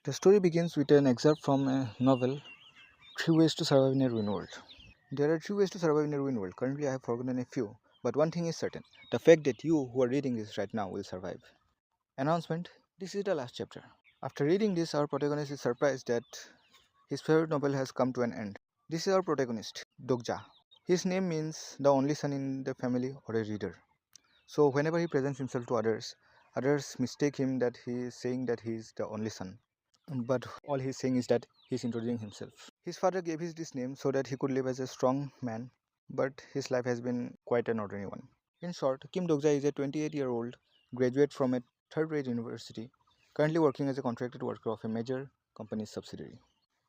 The story begins with an excerpt from a novel, Three Ways to Survive in a Ruined World. There are three ways to survive in a ruined world. Currently, I have forgotten a few, but one thing is certain: the fact that you who are reading this right now will survive. Announcement: this is the last chapter. After reading this, our protagonist is surprised that his favorite novel has come to an end. This is our protagonist, Dokja. His name means the only son in the family or a reader. So, whenever he presents himself to others, others mistake him that he is saying that he is the only son. But all he's saying is that he's introducing himself. His father gave him this name so that he could live as a strong man, but his life has been quite an ordinary one. In short, Kim Dokja is a 28-year-old graduate from a third-rate university, currently working as a contracted worker of a major company's subsidiary.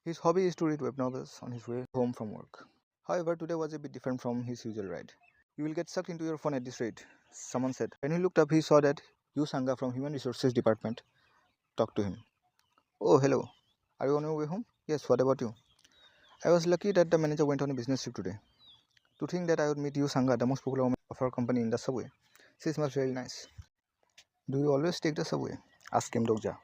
His hobby is to read web novels on his way home from work. However, today was a bit different from his usual ride. You will get sucked into your phone at this rate, someone said. When he looked up, he saw that Yu Sangha from Human Resources Department talked to him. Oh, hello. Are you on your way home? Yes, what about you? I was lucky that the manager went on a business trip today. To think that I would meet Yu Sangha, the most popular woman of our company, in the subway. She smells really nice. Do you always take the subway? Asked Kim Dokja.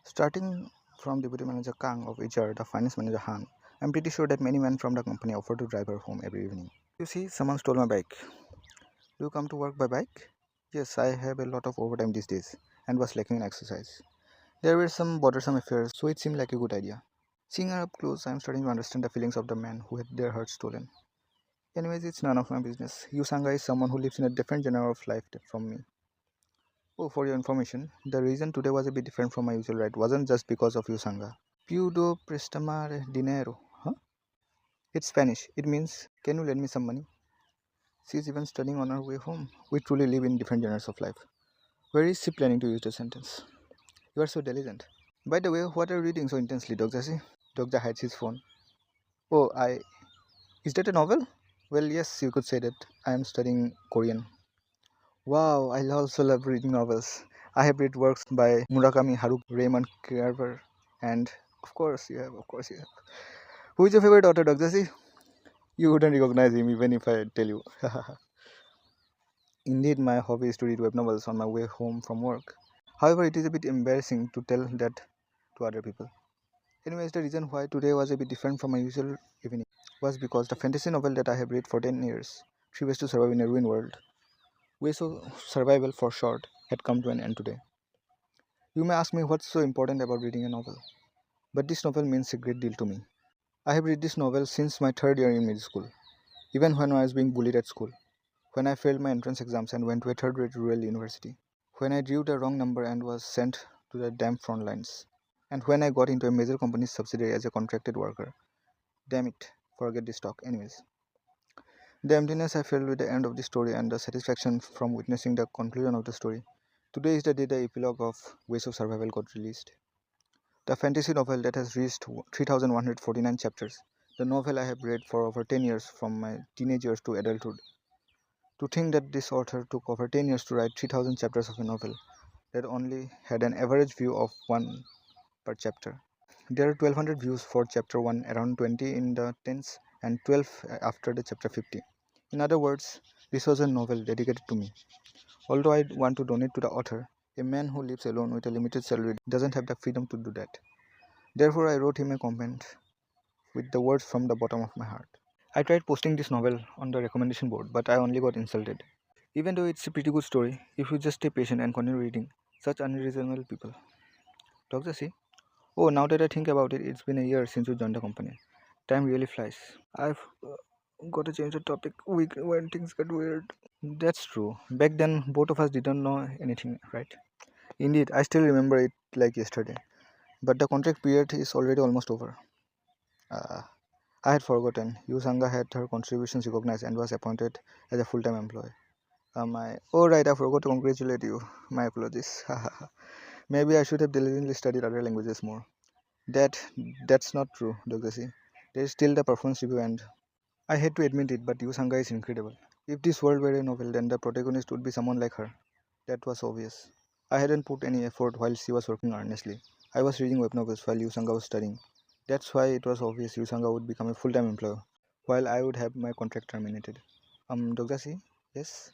Starting from Deputy Manager Kang of HR, the Finance Manager Han, I'm pretty sure that many men from the company offer to drive her home every evening. You see, someone stole my bike. Do you come to work by bike? Yes, I have a lot of overtime these days and was lacking in exercise. There were some bothersome affairs, so it seemed like a good idea. Seeing her up close, I am starting to understand the feelings of the men who had their hearts stolen. Anyways, it's none of my business. Yusanga is someone who lives in a different genre of life from me. Oh, for your information, the reason today was a bit different from my usual ride wasn't just because of Yusanga. Puedo prestamar dinero. Huh? It's Spanish. It means, can you lend me some money? She's even studying on her way home. We truly live in different genres of life. Where is she planning to use the sentence? You are so diligent. By the way, what are you reading so intensely, Dogja? Dogja hides his phone. Oh, is that a novel? Well, yes, you could say that. I am studying Korean. Wow, I also love reading novels. I have read works by Murakami Haruki, Raymond Carver, and of course you have. Who is your favorite author, Dogja? You wouldn't recognize him even if I tell you. Indeed, my hobby is to read web novels on my way home from work. However, it is a bit embarrassing to tell that to other people. Anyways, the reason why today was a bit different from my usual evening was because the fantasy novel that I have read for 10 years, Three Ways to Survive in a Ruined World, Ways of Survival for short, had come to an end today. You may ask me what's so important about reading a novel, but this novel means a great deal to me. I have read this novel since my third year in middle school, even when I was being bullied at school, when I failed my entrance exams and went to a third-rate rural university, when I drew the wrong number and was sent to the damn front lines, and when I got into a major company's subsidiary as a contracted worker. Damn it, forget this talk. Anyways, the emptiness I felt with the end of the story and the satisfaction from witnessing the conclusion of the story. Today is the day the epilogue of Ways of Survival got released. The fantasy novel that has reached 3,149 chapters. The novel I have read for over 10 years from my teenage years to adulthood. To think that this author took over 10 years to write 3,000 chapters of a novel that only had an average view of 1 per chapter. There are 1200 views for chapter 1, around 20 in the tens, and 12 after the chapter 50. In other words, this was a novel dedicated to me. Although I want to donate to the author, a man who lives alone with a limited salary doesn't have the freedom to do that. Therefore, I wrote him a comment with the words from the bottom of my heart. I tried posting this novel on the recommendation board, but I only got insulted. Even though it's a pretty good story, if you just stay patient and continue reading, such unreasonable people. Dr. C. Oh, now that I think about it, it's been a year since you joined the company. Time really flies. I've got to change the topic when things get weird. That's true. Back then, both of us didn't know anything, right? Indeed, I still remember it like yesterday. But the contract period is already almost over. Uh, I had forgotten. Yu Sangha had her contributions recognized and was appointed as a full-time employee. Oh right, I forgot to congratulate you. My apologies. Maybe I should have diligently studied other languages more. That that's not true, Dr. C. There is still the performance review and I hate to admit it, but Yu Sangha is incredible. If this world were a novel, then the protagonist would be someone like her. That was obvious. I hadn't put any effort while she was working earnestly. I was reading web novels while Yu Sangha was studying. That's why it was obvious Yu Sangha would become a full-time employee, while I would have my contract terminated. Dr. C? Yes?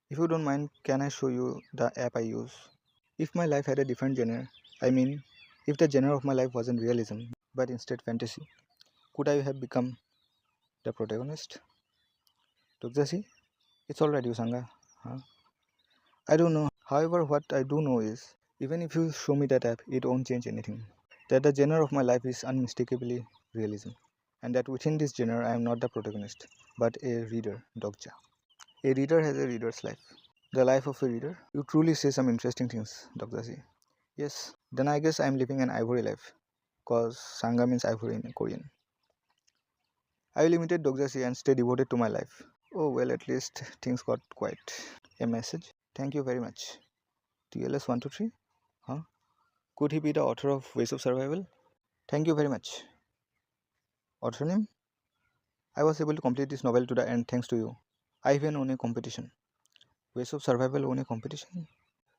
If you don't mind, can I show you the app I use? If my life had a different genre, I mean, If the genre of my life wasn't realism, but instead fantasy, could I have become the protagonist? Tukjasi, it's alright, Yusanga. Huh? I don't know. However, what I do know is, even if you show me that app, it won't change anything. That the genre of my life is unmistakably realism, and that within this genre, I am not the protagonist, but a reader, Dogja. A reader has a reader's life. The life of a reader? You truly say some interesting things, Dogjaji. Yes, then I guess I am living an ivory life, cause Sangha means ivory in Korean. I will imitate Dogjaji and stay devoted to my life. Oh well, at least things got quiet. A message? Thank you very much. TLS123? Huh? Could he be the author of Ways of Survival? Thank you very much. Author name? I was able to complete this novel to the end thanks to you. I even won a competition. Ways of Survival won a competition?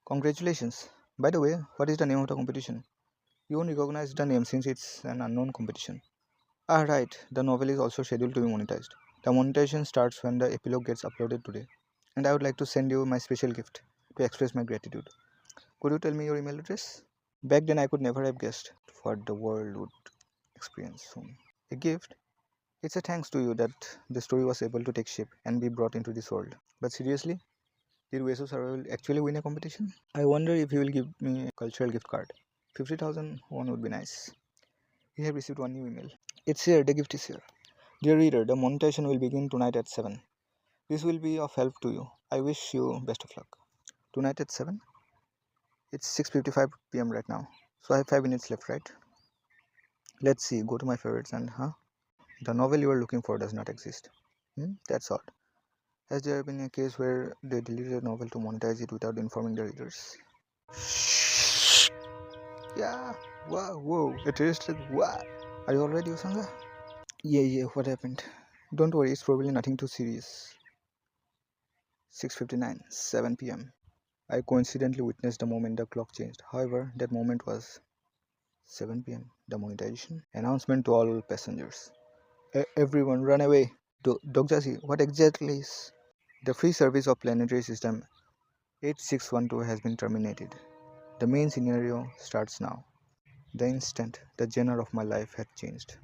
Congratulations. By the way, what is the name of the competition? You won't recognize the name since it's an unknown competition. Ah right, the novel is also scheduled to be monetized. The monetization starts when the epilogue gets uploaded today. And I would like to send you my special gift to express my gratitude. Could you tell me your email address? Back then I could never have guessed what the world would experience soon. A gift? It's a thanks to you that the story was able to take shape and be brought into this world. But seriously, did Ways of Survival actually win a competition? I wonder if he will give me a cultural gift card. 50,000 won would be nice. We have received one new email. It's here, the gift is here. Dear reader, the monetization will begin tonight at 7. This will be of help to you. I wish you best of luck. Tonight at 7? It's 6:55 p.m. right now. So I have 5 minutes left, right? Let's see, go to my favorites and the novel you are looking for does not exist. That's odd. Has there been a case where they deleted a novel to monetize it without informing the readers? Yeah. Wow, whoa. A terrorist like what? Are you alright, Yosanga? Yeah, what happened? Don't worry, it's probably nothing too serious. 6:59, 7 p.m. I coincidentally witnessed the moment the clock changed. However, that moment was 7 p.m. The monetization announcement to all passengers. Everyone run away. Dogjasi, what exactly is? The free service of planetary system 8612 has been terminated. The main scenario starts now. The instant the genre of my life had changed.